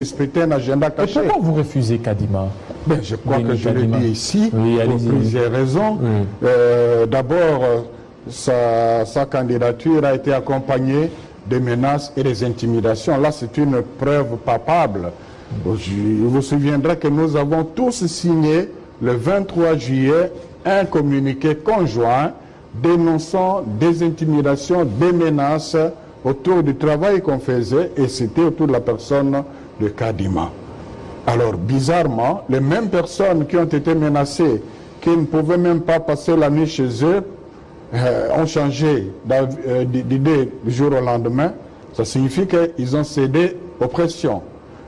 respecter un agenda caché. Et pourquoi vous refusez Kadima? Ben, je crois que je l'ai dit ici, oui, pour plusieurs raisons. Oui. D'abord, sa candidature a été accompagnée des menaces et des intimidations. Là, c'est une preuve palpable. Vous vous souviendrez que nous avons tous signé le 23 juillet un communiqué conjoint dénonçant des intimidations, des menaces autour du travail qu'on faisait, et c'était autour de la personne de Kadima. Alors, bizarrement, les mêmes personnes qui ont été menacées, qui ne pouvaient même pas passer la nuit chez eux, ont changé d'idée du jour au lendemain. Ça signifie qu'ils ont cédé aux pressions.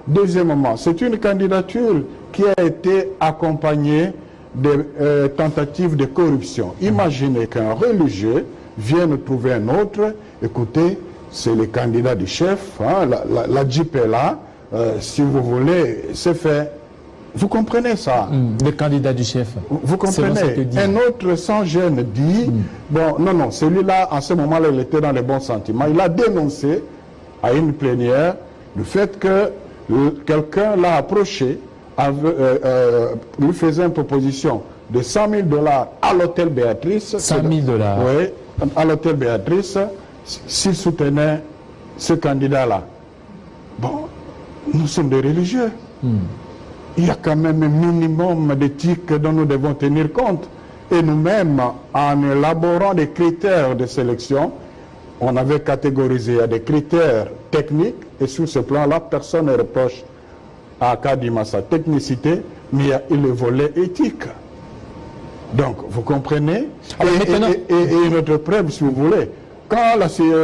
Deuxièmement, c'est une candidature qui a été accompagnée de tentatives de corruption. Imaginez qu'un religieux vienne trouver un autre. Écoutez, c'est le candidat du chef, hein, la JP est là, si vous voulez, c'est fait. Vous comprenez ça? Le candidat du chef. Vous comprenez? Un autre sans gêne dit, bon, non, celui-là, en ce moment-là, il était dans les bons sentiments. Il a dénoncé à une plénière le fait que quelqu'un l'a approché, lui faisait une proposition de 100 000 $ à l'hôtel Béatrice. 100 000 $. Oui, à l'hôtel Béatrice, s'il soutenait ce candidat-là. Bon, nous sommes des religieux. Il y a quand même un minimum d'éthique dont nous devons tenir compte. Et nous-mêmes, en élaborant des critères de sélection, on avait catégorisé à des critères techniques, et sur ce plan-là, personne ne reproche à Kadima sa technicité, mais il y a le volet éthique. Donc, vous comprenez? Alors, et une autre preuve, si vous voulez, quand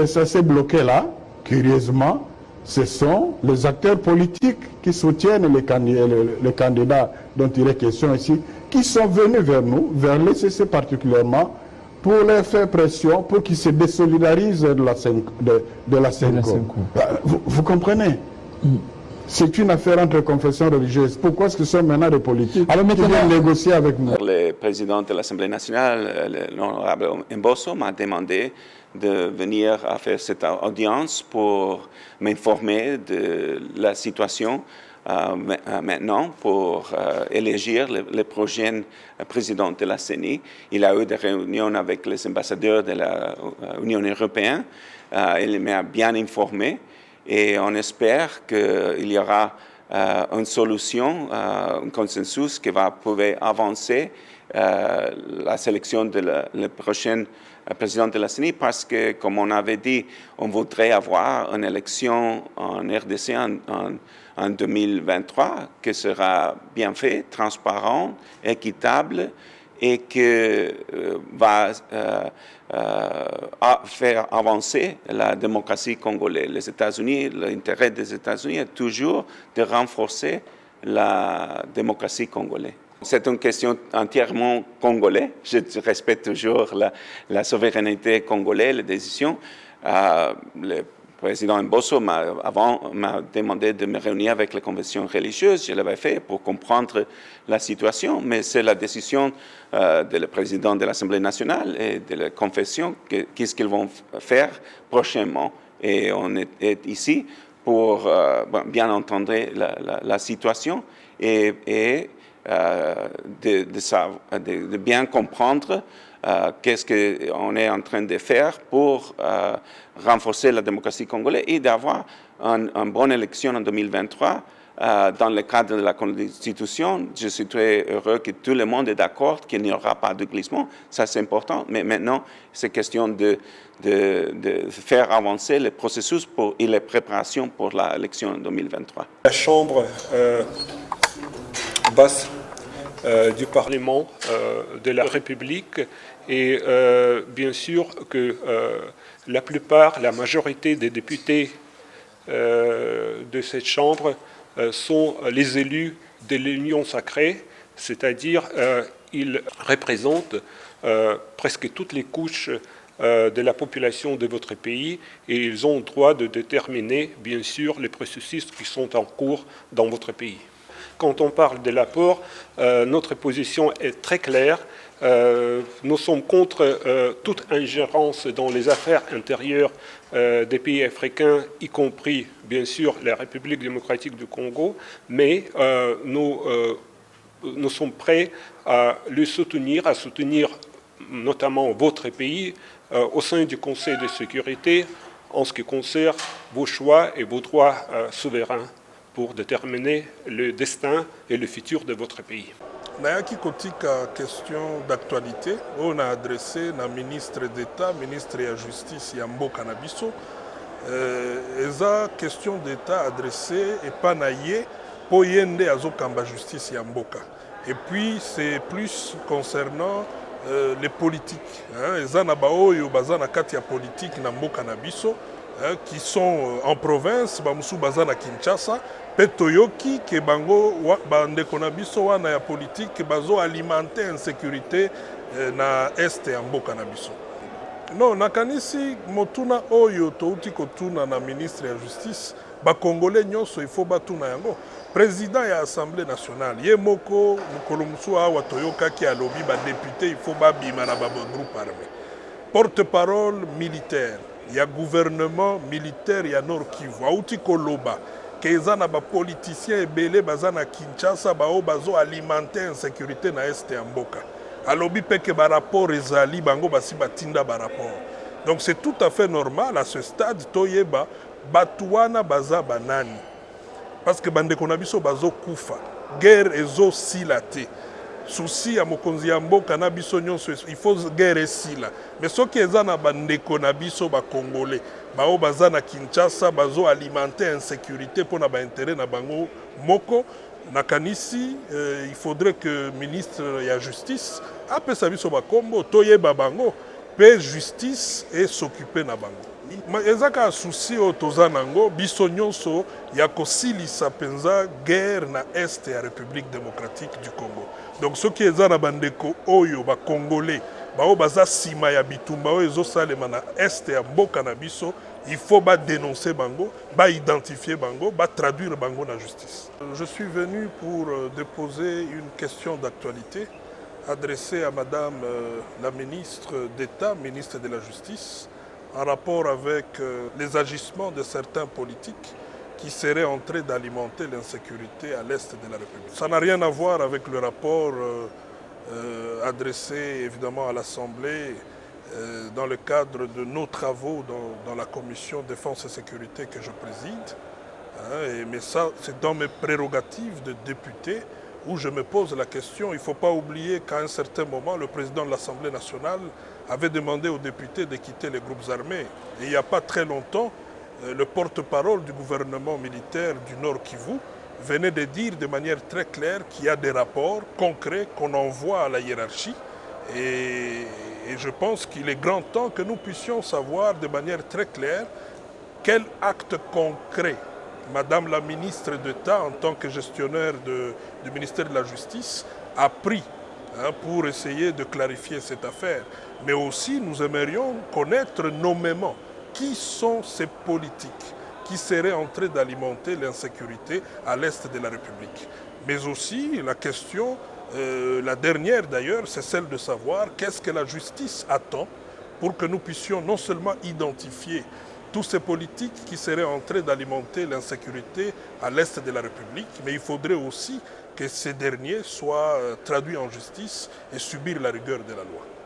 ça s'est bloqué là, curieusement, ce sont les acteurs politiques qui soutiennent les candidats dont il est question ici, qui sont venus vers nous, vers l'ECC particulièrement, pour leur faire pression, pour qu'ils se désolidarisent de la Senko. Vous comprenez? C'est une affaire entre confessions religieuses. Pourquoi est-ce que ce sont maintenant des politiques qui viennent négocier avec nous? Le président de l'Assemblée nationale, l'honorable Mbosso, m'a demandé de venir à faire cette audience pour m'informer de la situation maintenant pour élire le prochain président de la CENI. Il a eu des réunions avec les ambassadeurs de l'Union européenne. Il m'a bien informé et on espère qu'il y aura une solution, un consensus qui va pouvoir avancer la sélection de le prochain président de la CENI, parce que, comme on avait dit, on voudrait avoir une élection en RDC en 2023 qui sera bien faite, transparente, équitable et qui va faire avancer la démocratie congolaise. Les États-Unis, l'intérêt des États-Unis est toujours de renforcer la démocratie congolaise. C'est une question entièrement congolaise. Je respecte toujours la souveraineté congolaise, les décisions. Le président Mbosso m'a demandé de me réunir avec les conventions religieuses. Je l'avais fait pour comprendre la situation, mais c'est la décision du président de l'Assemblée nationale et de la confession qu'est-ce qu'ils vont faire prochainement. Et on est ici pour bien entendre la situation et de bien comprendre qu'est-ce qu'on est en train de faire pour renforcer la démocratie congolaise et d'avoir une bonne élection en 2023 dans le cadre de la Constitution. Je suis très heureux que tout le monde est d'accord qu'il n'y aura pas de glissement. Ça, c'est important. Mais maintenant, c'est question de faire avancer le processus et les préparations pour l'élection en 2023. La Chambre basse du Parlement de la République et bien sûr que la majorité des députés de cette Chambre sont les élus de l'Union sacrée, c'est-à-dire ils représentent presque toutes les couches de la population de votre pays et ils ont le droit de déterminer bien sûr les processus qui sont en cours dans votre pays. quand on parle de l'apport, notre position est très claire. Nous sommes contre toute ingérence dans les affaires intérieures des pays africains, y compris, bien sûr, la République démocratique du Congo, mais nous sommes prêts à le soutenir, à soutenir notamment votre pays au sein du Conseil de sécurité en ce qui concerne vos choix et vos droits souverains pour déterminer le destin et le futur de votre pays. Nayaki kotika question d'actualité, on a adressé na ministre d'État, ministre de la Justice ya mboka na biso. Eza question d'État adressée et pas naïe pour yende azokamba justice ya mboka. Et puis c'est plus concernant les politiques. Eza na baoyo baza na kati ya politique na mboka na biso qui sont en province, bamusu baza na Kinshasa. Petoyoki ke bango bandeko na biso wana ya politique bazo alimenter insécurité na este ya mboka na biso. Non, nakanisi motuna oyo touti kotuna na ministre ya justice ba congolais nyonso il faut batuna yango. Président ya Assemblée nationale ye moko mukolo musu awa toyokaki alobi ba député il faut babima na ba groupe armé. Porte-parole militaire, ya gouvernement militaire ya Nord Kivu auti koloba keza na ba politiciens ebele baza na Kinshasa bao bazo alimenter insécurité na este ya mboka. Alobi peke ba rapport ezali bango basi batinda ba rapport. Donc c'est tout à fait normal à ce stade toyeba batuana baza banani. Parce que bandeko na biso bazo kufa. Guerre ezo silate. Souci ya mokonzi ya mboka na biso nyonso il faut guerre sila. Mais soki eza na bandeko na biso ba congolais bao baza na Kinshasa bazo alimenter insécurité pour na ba intérêt na bango moko nakanisi il faudrait que ministre ya justice apesa biso ba kombo toyeba bango pe justice et s'occuper na bango. Ezaka souci o toza nango biso nyonso ya kosilisa penza guerre na est ya République démocratique du Congo. Donc soki eza na bandeko oyo ba congolais bao baza sima ya bitumba oyo ezosalema na est ya mboka na biso, il faut dénoncer bango, identifier bango, traduire bango na justice. Je suis venu pour déposer une question d'actualité adressée à Madame la ministre d'État, ministre de la Justice, en rapport avec les agissements de certains politiques qui seraient en train d'alimenter l'insécurité à l'est de la République. Ça n'a rien à voir avec le rapport adressé évidemment à l'Assemblée dans le cadre de nos travaux dans la commission défense et sécurité que je préside. Mais ça, c'est dans mes prérogatives de député où je me pose la question. Il ne faut pas oublier qu'à un certain moment, le président de l'Assemblée nationale avait demandé aux députés de quitter les groupes armés. Et il n'y a pas très longtemps, le porte-parole du gouvernement militaire du Nord Kivu venait de dire de manière très claire qu'il y a des rapports concrets qu'on envoie à la hiérarchie. Et je pense qu'il est grand temps que nous puissions savoir de manière très claire quel acte concret Madame la ministre d'État, en tant que gestionnaire du ministère de la Justice, a pris pour essayer de clarifier cette affaire. Mais aussi, nous aimerions connaître nommément qui sont ces politiques qui seraient en train d'alimenter l'insécurité à l'est de la République. Mais aussi, la question, la dernière d'ailleurs, c'est celle de savoir qu'est-ce que la justice attend pour que nous puissions non seulement identifier tous ces politiques qui seraient en train d'alimenter l'insécurité à l'est de la République, mais il faudrait aussi que ces derniers soient traduits en justice et subir la rigueur de la loi.